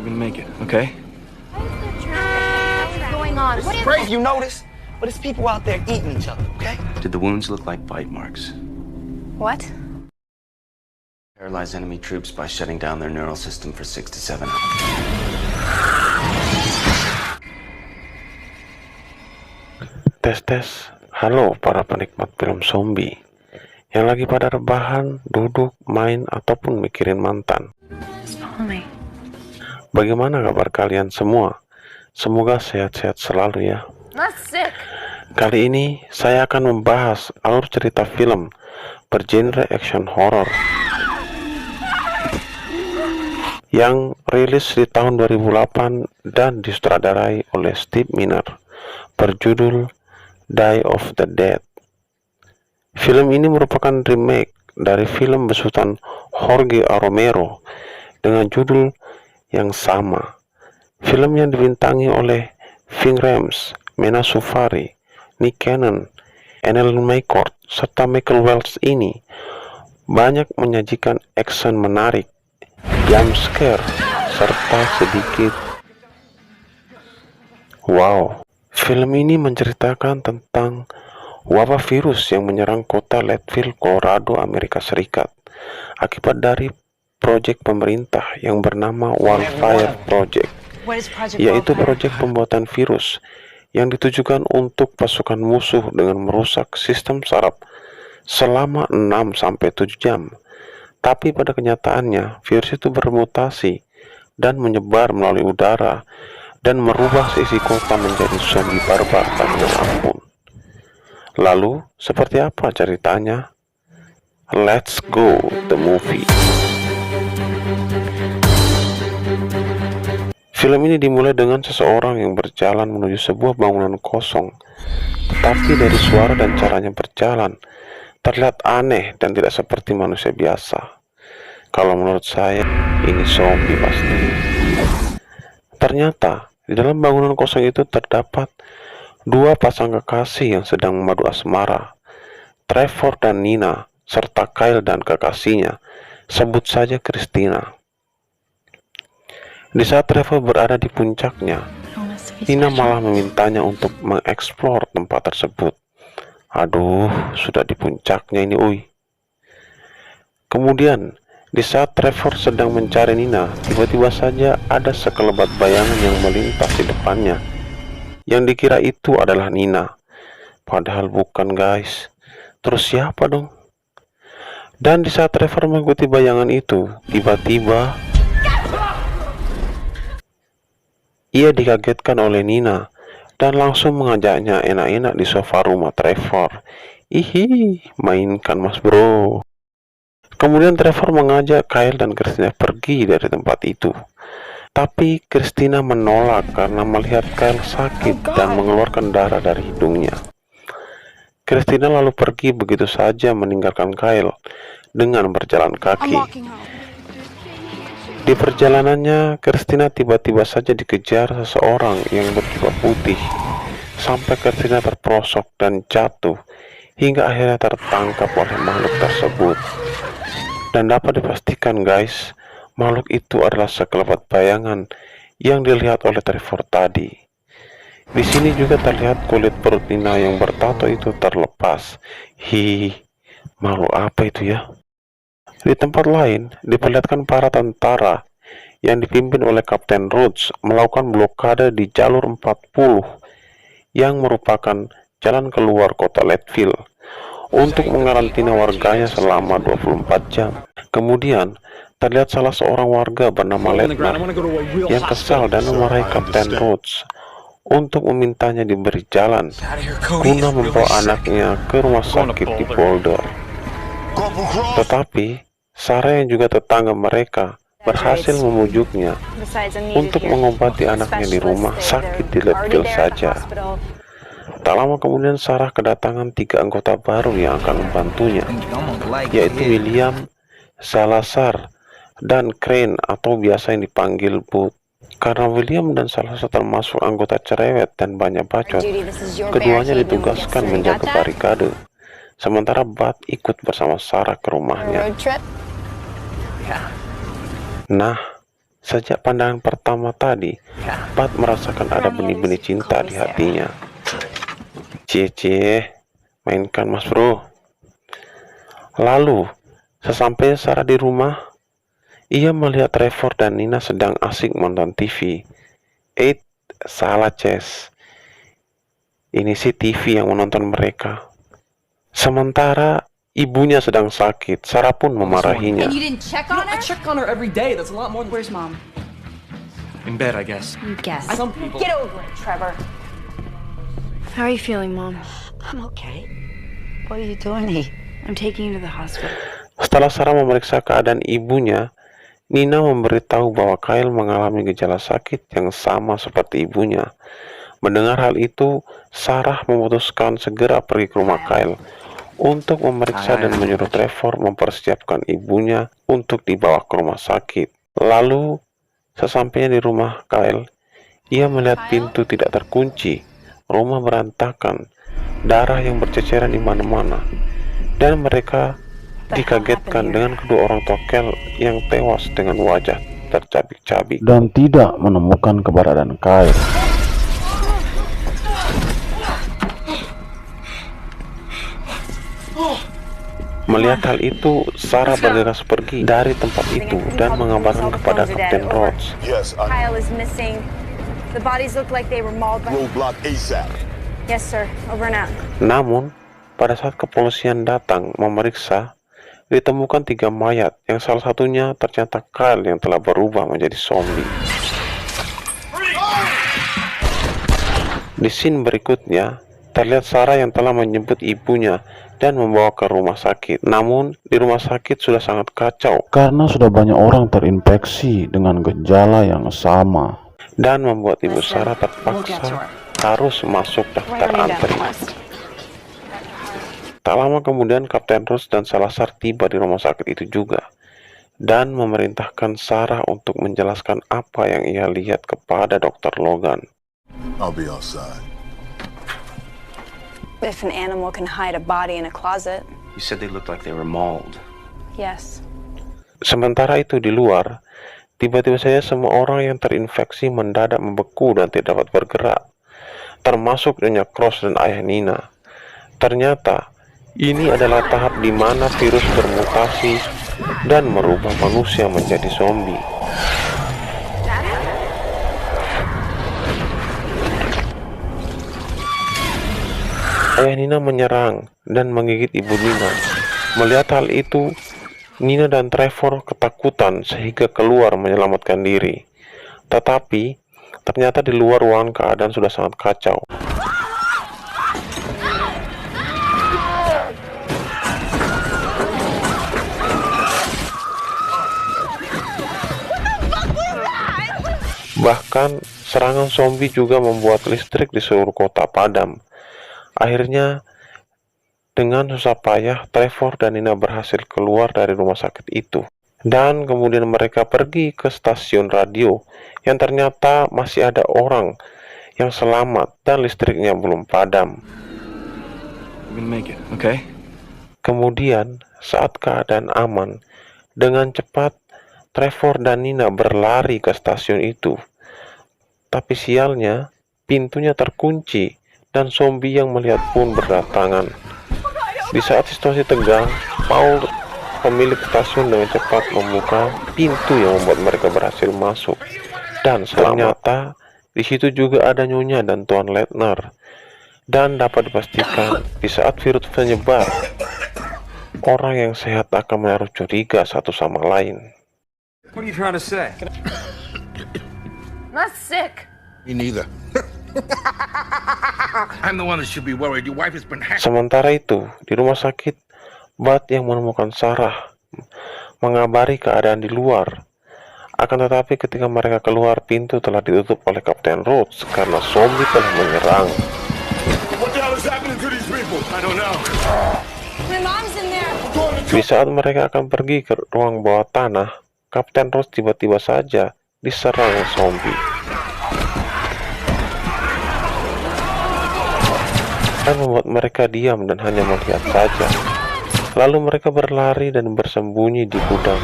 We're gonna make it, okay? What's going on? It's crazy, you notice? But it's people out there eating each other, okay? Did the wounds look like bite marks? What? Paralyze enemy troops by shutting down their neural system for 6 to 7 hours. Tes. Halo para penikmat film zombie yang lagi pada rebahan, duduk, main, ataupun mikirin mantan. Bagaimana kabar kalian semua? Semoga sehat-sehat selalu ya. Kali ini saya akan membahas alur cerita film bergenre action horror yang rilis di tahun 2008 dan disutradarai oleh Steve Miner, berjudul Die of the Dead. Film ini merupakan remake dari film besutan Jorge A. Romero dengan judul yang sama. Film yang dibintangi oleh Ving Rhames, Mena Suvari, Nick Cannon, Ellen McCord, serta Michael Wells ini banyak menyajikan action menarik, jump scare, serta sedikit wow. Film ini menceritakan tentang wabah virus yang menyerang kota Leadville, Colorado, Amerika Serikat akibat dari proyek pemerintah yang bernama Wildfire Project, yaitu proyek pembuatan virus yang ditujukan untuk pasukan musuh dengan merusak sistem saraf selama 6-7 jam. Tapi pada kenyataannya, virus itu bermutasi dan menyebar melalui udara dan merubah sisi kota menjadi zombie barbar tak ampun. Lalu, seperti apa ceritanya? Let's go the movie. Film ini dimulai dengan seseorang yang berjalan menuju sebuah bangunan kosong. Tetapi dari suara dan caranya berjalan, terlihat aneh dan tidak seperti manusia biasa. Kalau menurut saya, ini zombie pasti. Ternyata, di dalam bangunan kosong itu terdapat dua pasang kekasih yang sedang memadu asmara, Trevor dan Nina, serta Kyle dan kekasihnya, sebut saja Christina. Di saat Trevor berada di puncaknya, Nina malah memintanya untuk mengeksplor tempat tersebut. Aduh, sudah di puncaknya ini, uy. Kemudian, di saat Trevor sedang mencari Nina, tiba-tiba saja ada sekelebat bayangan yang melintas di depannya. Yang dikira itu adalah Nina. Padahal bukan, guys. Terus siapa dong? Dan di saat Trevor mengikuti bayangan itu, tiba-tiba ia dikagetkan oleh Nina dan langsung mengajaknya enak-enak di sofa rumah Trevor. Ihi, mainkan mas bro. Kemudian Trevor mengajak Kyle dan Christina pergi dari tempat itu. Tapi Christina menolak karena melihat Kyle sakit dan mengeluarkan darah dari hidungnya. Christina lalu pergi begitu saja meninggalkan Kyle dengan berjalan kaki. Di perjalanannya, Christina tiba-tiba saja dikejar seseorang yang berjubah putih. Sampai Christina terperosok dan jatuh hingga akhirnya tertangkap oleh makhluk tersebut. Dan dapat dipastikan, guys, makhluk itu adalah sekelebat bayangan yang dilihat oleh Trevor tadi. Di sini juga terlihat kulit perut Nina yang bertato itu terlepas. Makhluk apa itu ya? Di tempat lain, diperlihatkan para tentara yang dipimpin oleh Kapten Rhodes melakukan blokade di jalur 40 yang merupakan jalan keluar kota Leadville untuk mengarantina warganya selama 24 jam. Kemudian, terlihat salah seorang warga bernama Letnar yang kesal dan memarahi Kapten Rhodes untuk memintanya diberi jalan guna membawa anaknya ke rumah sakit di Boulder. Tetapi, Sarah yang juga tetangga mereka berhasil memujuknya untuk mengobati anaknya di rumah sakit di Leadville saja. Tak lama kemudian Sarah kedatangan 3 anggota baru yang akan membantunya, yaitu William, Salazar, dan Crane atau biasa yang dipanggil Booth. Karena William dan Salazar termasuk anggota cerewet dan banyak bacot, keduanya ditugaskan menjaga barikade. Sementara Bud ikut bersama Sarah ke rumahnya. Nah, Sejak pandangan pertama tadi, Bud merasakan ada benih-benih cinta di hatinya. Cie, mainkan mas bro. Lalu, sesampainya Sarah di rumah, ia melihat Trevor dan Nina sedang asik menonton TV. Salah Ces. Ini sih TV yang menonton mereka. Sementara ibunya sedang sakit, Sarah pun memarahinya. And you didn't check on I her? check on her every day. That's a lot more than... Where's mom? In bed, I guess. You guess. Some people... Get over it, Trevor. How are you feeling, Mom? I'm okay. What are you doing here? I'm taking you to the hospital. Setelah Sarah memeriksa keadaan ibunya, Nina memberitahu bahwa Kyle mengalami gejala sakit yang sama seperti ibunya. Mendengar hal itu, Sarah memutuskan segera pergi ke rumah Kyle untuk memeriksa dan menyuruh Trevor mempersiapkan ibunya untuk dibawa ke rumah sakit. Lalu, sesampainya di rumah Kyle, ia melihat pintu tidak terkunci, rumah berantakan, darah yang berceceran di mana-mana, dan mereka dikagetkan dengan kedua orang tua Kyle yang tewas dengan wajah tercabik-cabik dan tidak menemukan keberadaan Kyle. Melihat hal itu, Sarah bergegas pergi dari tempat itu dan mengabarkan kepada Kapten Rhodes. Yes, Kyle is missing. The bodies look like they were mauled by... roadblock ASAP. Yes, sir. Over and out. Namun, pada saat kepolisian datang memeriksa, ditemukan 3 mayat yang salah satunya ternyata Kyle yang telah berubah menjadi zombie. Di scene berikutnya, terlihat Sarah yang telah menjemput ibunya dan membawa ke rumah sakit. Namun, di rumah sakit sudah sangat kacau karena sudah banyak orang terinfeksi dengan gejala yang sama dan membuat ibu Sarah terpaksa harus masuk daftar antri. Tak lama kemudian Kapten Rhodes dan Salazar tiba di rumah sakit itu juga dan memerintahkan Sarah untuk menjelaskan apa yang ia lihat kepada Dr. Logan. I'll be outside. If an animal can hide a body in a closet. You said they looked like they were mauled. Yes. Sementara itu di luar, tiba-tiba saja semua orang yang terinfeksi mendadak membeku dan tidak dapat bergerak, termasuk Nyonya Cross dan ayah Nina. Ternyata, ini adalah tahap di mana virus bermutasi dan merubah manusia menjadi zombie. Ayah Nina menyerang dan menggigit ibu Nina. Melihat hal itu, Nina dan Trevor ketakutan sehingga keluar menyelamatkan diri. Tetapi, ternyata di luar ruangan keadaan sudah sangat kacau. Bahkan, serangan zombie juga membuat listrik di seluruh kota padam. Akhirnya, dengan susah payah, Trevor dan Nina berhasil keluar dari rumah sakit itu. Dan kemudian mereka pergi ke stasiun radio yang ternyata masih ada orang yang selamat dan listriknya belum padam. Kemudian, saat keadaan aman, dengan cepat Trevor dan Nina berlari ke stasiun itu. Tapi sialnya, pintunya terkunci dan zombie yang melihat pun berdatangan. Di saat situasi tegang, Paul, pemilik stasiun, dengan cepat membuka pintu yang membuat mereka berhasil masuk. Dan ternyata di situ juga ada Nyonya dan Tuan Leitner. Dan dapat dipastikan di saat virus menyebar, orang yang sehat akan menaruh curiga satu sama lain. What are you trying to say? Not sick. Me neither. I'm the one that should be worried. Your wife has been hacked. Sementara itu, di rumah sakit, Bud yang menemukan Sarah mengabari keadaan di luar. Akan tetapi ketika mereka keluar, pintu telah ditutup oleh Kapten Rhodes karena zombie telah menyerang. What the hell is happening to these people? I don't know. My mom's in there. Di saat mereka akan pergi ke ruang bawah tanah, Kapten Rhodes tiba-tiba saja diserang zombie. Dan membuat mereka diam dan hanya melihat saja. Lalu mereka berlari dan bersembunyi di gudang.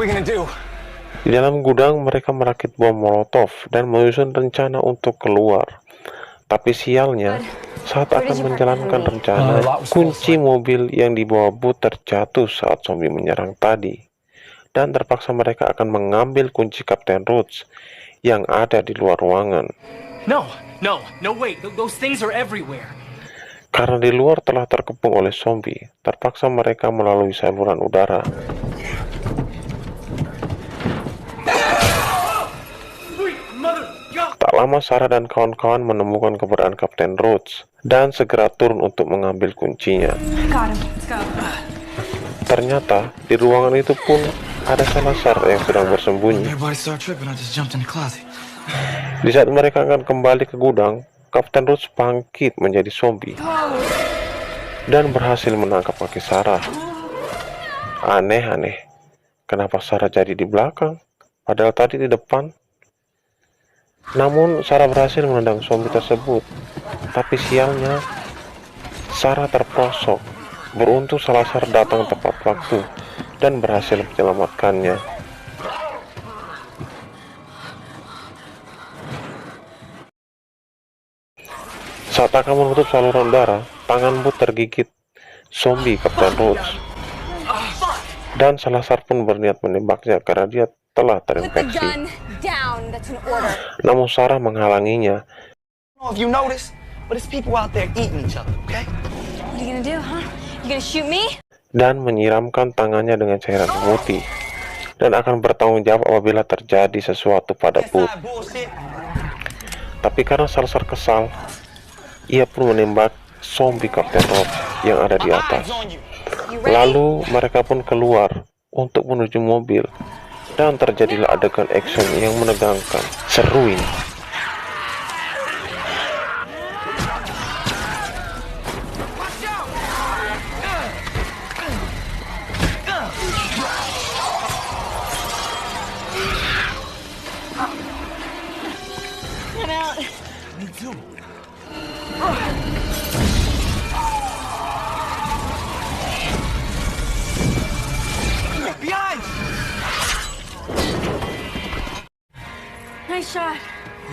we gonna do? Di dalam gudang mereka merakit bom molotov dan menyusun rencana untuk keluar. Tapi sialnya, saat akan menjalankan rencana, kunci mobil yang dibawa Bud terjatuh saat zombie menyerang tadi. Dan terpaksa mereka akan mengambil kunci Kapten Rhodes yang ada di luar ruangan. No, wait. Those things are everywhere. Karena di luar telah terkepung oleh zombie, terpaksa mereka melalui saluran udara. Tak lama Sarah dan kawan-kawan menemukan keberadaan Kapten Rhodes dan segera turun untuk mengambil kuncinya. Got him. Let's go. Ternyata di ruangan itu pun ada Salazar yang sedang bersembunyi. Everybody start tripping. I just jumped in the closet. Di saat mereka akan kembali ke gudang, Kapten Rhodes bangkit menjadi zombie dan berhasil menangkap kaki Sarah. Aneh, kenapa Sarah jadi di belakang, padahal tadi di depan? Namun Sarah berhasil menendang zombie tersebut, tapi sialnya Sarah terprosok. Beruntung Salazar datang tepat waktu dan berhasil menyelamatkannya. Saat akan menutup saluran udara, tangan Bud tergigit zombie Kapten Rhodes. Dan Salazar pun berniat menembaknya karena dia telah terinfeksi. Namun Sarah menghalanginya. I don't know if you noticed, but it's people out there eating each other, okay? What are you gonna do, huh? You gonna shoot me? Dan menyiramkan tangannya dengan cairan pemutih. Dan akan bertanggung jawab apabila terjadi sesuatu pada Bud. That's not bullshit. Tapi karena Salazar kesal, ia pun menembak zombie Kapten Rhodes yang ada di atas. Lalu mereka pun keluar untuk menuju mobil. Dan terjadilah adegan action yang menegangkan. Seru ini. I'm out. Me too. Behind! Nice shot.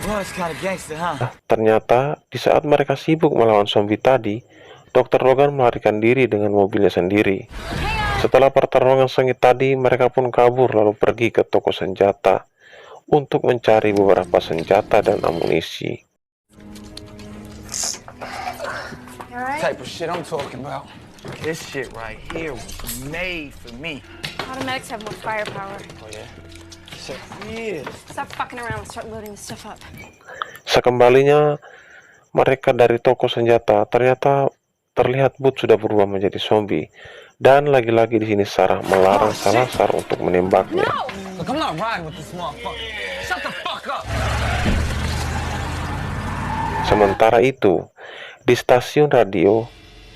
Well, it's kind of gangster, huh? Ternyata di saat mereka sibuk melawan zombie tadi, Dr. Logan melarikan diri dengan mobilnya sendiri. Setelah pertarungan sengit tadi, mereka pun kabur lalu pergi ke toko senjata untuk mencari beberapa senjata dan amunisi. Type of shit I'm talking about. This shit right here was made for me. Automatics have more firepower. Oh yeah? Shit. Yeah. Stop fucking around and start loading this stuff up. Sekembalinya mereka dari toko senjata, ternyata terlihat Bud sudah berubah menjadi zombie. Dan lagi-lagi di sini Sarah melarang Salazar untuk menembaknya. Look, I'm not riding with this motherfucker. Shut the fuck up. Sementara itu, di stasiun radio,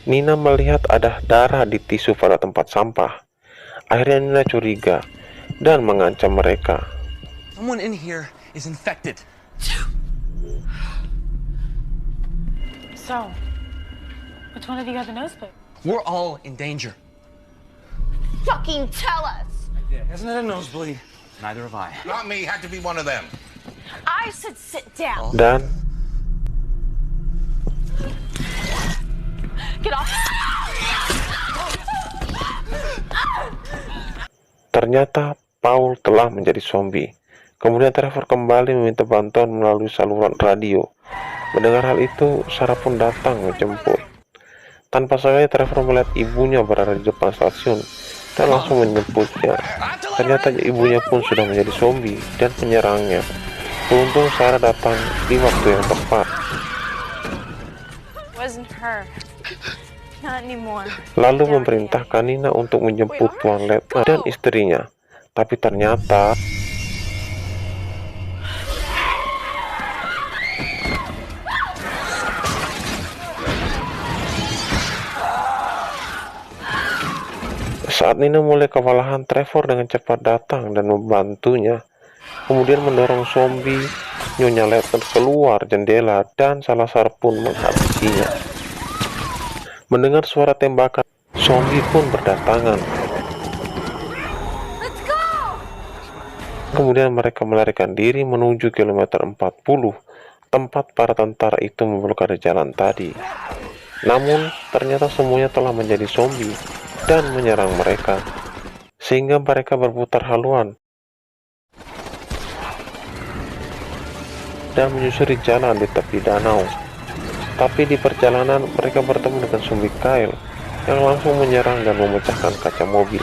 Nina melihat ada darah di tisu pada tempat sampah. Akhirnya Nina curiga dan mengancam mereka. Someone in here is infected. So, which one of you got the nosebleed? We're all in danger. Fucking tell us. Isn't it a nosebleed? Neither have I. Not me, had to be one of them. I said sit down. Dan Get off. ternyata Paul telah menjadi zombie. Kemudian Trevor kembali meminta bantuan melalui saluran radio. Mendengar hal itu, Sarah pun datang menjemput. Tanpa sengaja Trevor melihat ibunya berada di depan stasiun dan langsung menjemputnya. Ternyata ibunya pun sudah menjadi zombie dan menyerangnya. Beruntung Sarah datang di waktu yang tepat. Wasn't her. Not anymore. Lalu memerintahkan Nina untuk menjemput Tuan Letna dan istrinya. Tapi ternyata saat Nina mulai kewalahan, Trevor dengan cepat datang dan membantunya. Kemudian mendorong zombie Nyonya Letna keluar jendela dan Salazar pun menghabisinya. Mendengar suara tembakan, zombie pun berdatangan. Let's go. Kemudian mereka melarikan diri menuju kilometer 40, tempat para tentara itu memblokade jalan tadi. Namun, ternyata semuanya telah menjadi zombie dan menyerang mereka, sehingga mereka berputar haluan dan menyusuri jalan di tepi danau. Tapi di perjalanan mereka bertemu dengan zombie Kyle yang langsung menyerang dan memecahkan kaca mobil.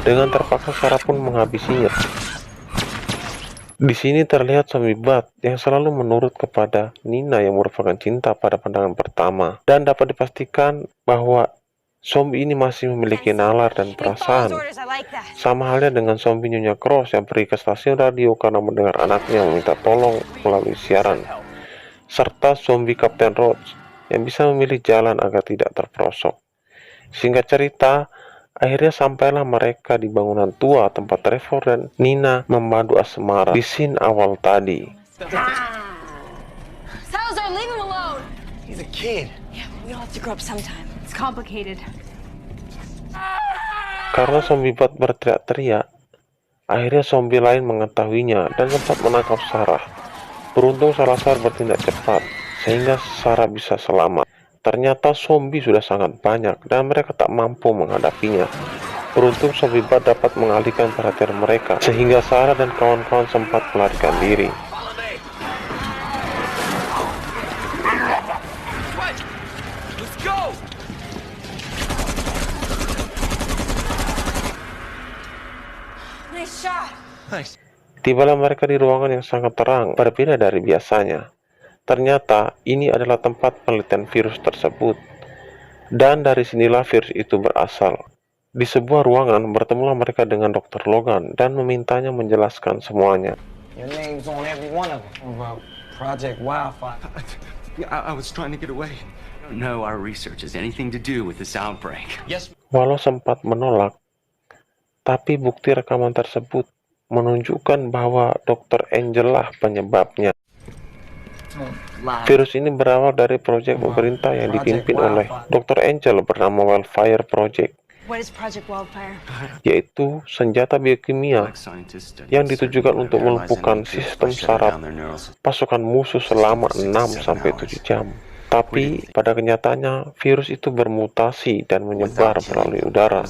Dengan terpaksa Sarah pun menghabisinya. Di sini terlihat zombie Bat yang selalu menurut kepada Nina yang merupakan cinta pada pandangan pertama, dan dapat dipastikan bahwa zombie ini masih memiliki nalar dan perasaan. Sama halnya dengan zombie Nyonya Cross yang pergi ke stasiun radio karena mendengar anaknya meminta tolong melalui siaran, serta zombie Kapten Roach yang bisa memilih jalan agar tidak terperosok. Singkat cerita, akhirnya sampailah mereka di bangunan tua tempat Trevor dan Nina memadu asmara di scene awal tadi. Salazar, leave him alone. He's a kid. Yeah, we all have to grow up sometime. It's complicated. Karena zombie Bat berteriak-teriak, akhirnya zombie lain mengetahuinya dan sempat menangkap Sarah. Beruntung Salazar bertindak cepat, sehingga Sarah bisa selamat. Ternyata zombie sudah sangat banyak dan mereka tak mampu menghadapinya. Beruntung zombie Bat dapat mengalihkan perhatian mereka, sehingga Sarah dan kawan-kawan sempat melarikan diri. Let's go! Nice shot. Tibalah mereka di ruangan yang sangat terang, berbeda dari biasanya. Ternyata ini adalah tempat penelitian virus tersebut, dan dari sinilah virus itu berasal. Di sebuah ruangan bertemulah mereka dengan Dr. Logan dan memintanya menjelaskan semuanya. Your name's on every one of them. About Project Wildfire. I was trying to get away. I don't know our research has anything to do with this outbreak. Yes. Walau sempat menolak, tapi bukti rekaman tersebut menunjukkan bahwa Dr. Angel lah penyebabnya. Virus ini berawal dari proyek pemerintah yang dipimpin oleh Dr. Angel bernama Wildfire Project, What is Project Wildfire? yaitu senjata biokimia yang ditujukan untuk melumpuhkan sistem saraf pasukan musuh selama 6-7 jam. Tapi pada kenyataannya virus itu bermutasi dan menyebar melalui udara.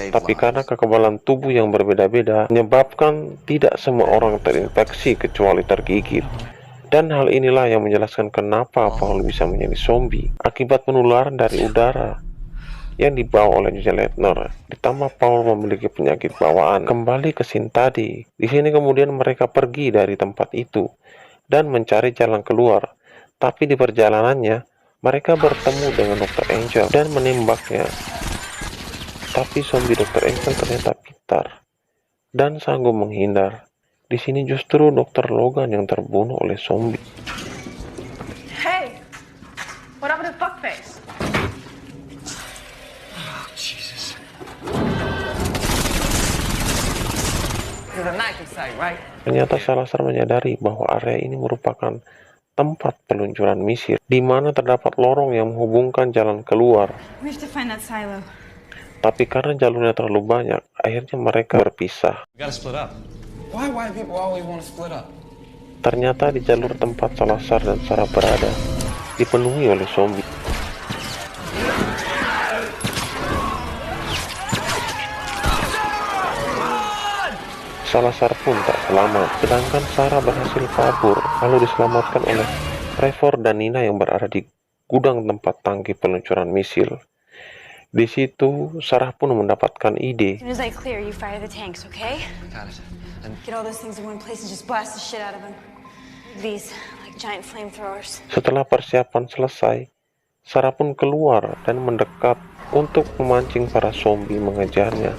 Tapi karena kekebalan tubuh yang berbeda-beda menyebabkan tidak semua orang terinfeksi kecuali tergigit. Dan hal inilah yang menjelaskan kenapa Paul bisa menjadi zombie akibat penularan dari udara yang dibawa oleh Nyonya Ledner. Ditambah Paul memiliki penyakit bawaan. Kembali ke scene tadi. Di sini kemudian mereka pergi dari tempat itu dan mencari jalan keluar. Tapi di perjalanannya mereka bertemu dengan Dr. Angel dan menembaknya. Tapi zombie Dr. Angel ternyata pintar dan sanggup menghindar. Di sini justru Dr. Logan yang terbunuh oleh zombie. Hey, what happened to Fuckface? Oh, Jesus. There's a knife inside, right? Ternyata Salazar menyadari bahwa area ini merupakan tempat peluncuran misil, di mana terdapat lorong yang menghubungkan jalan keluar. We have to find that silo. Tapi karena jalurnya terlalu banyak, akhirnya mereka berpisah. We gotta split up. Why white people always want to split up? Ternyata di jalur tempat Salazar dan Sarah berada dipenuhi oleh zombie. Salazar pun tak selamat, sedangkan Sarah berhasil kabur, lalu diselamatkan oleh Trevor dan Nina yang berada di gudang tempat tangki peluncuran misil. Di situ, Sarah pun mendapatkan ide. As soon as I clear, you fire the tanks, okay? Got it. And Get all those things in one place and just blast the shit out of them. These, like giant flamethrowers. Setelah persiapan selesai, Sarah pun keluar dan mendekat untuk memancing para zombie mengejarnya.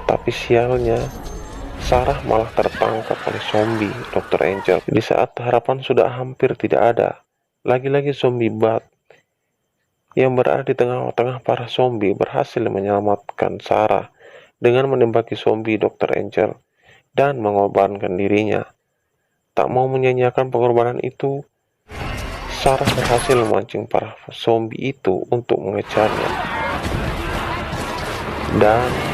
Tapi sialnya, Sarah malah tertangkap oleh zombie Dr. Angel. Di saat harapan sudah hampir tidak ada, lagi-lagi zombie Bat yang berada di tengah-tengah para zombie berhasil menyelamatkan Sarah dengan menembaki zombie Dr. Angel dan mengorbankan dirinya. Tak mau menyanyiakan pengorbanan itu, Sarah berhasil memancing para zombie itu untuk mengejarnya. Dan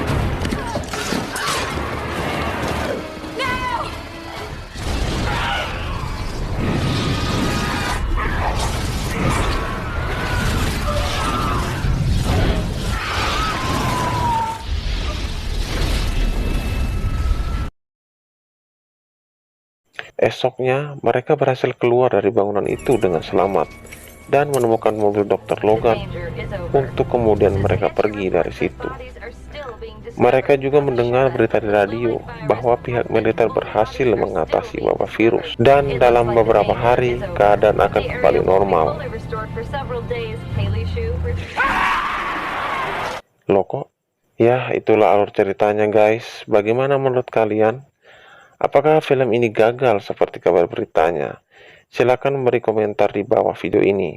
esoknya, mereka berhasil keluar dari bangunan itu dengan selamat dan menemukan mobil Dr. Logan untuk kemudian mereka pergi dari situ. Mereka juga mendengar berita di radio bahwa pihak militer berhasil mengatasi wabah virus dan dalam beberapa hari keadaan akan kembali normal. Loh kok? Ya, itulah alur ceritanya guys. Bagaimana menurut kalian? Apakah film ini gagal seperti kabar beritanya? Silakan beri komentar di bawah video ini.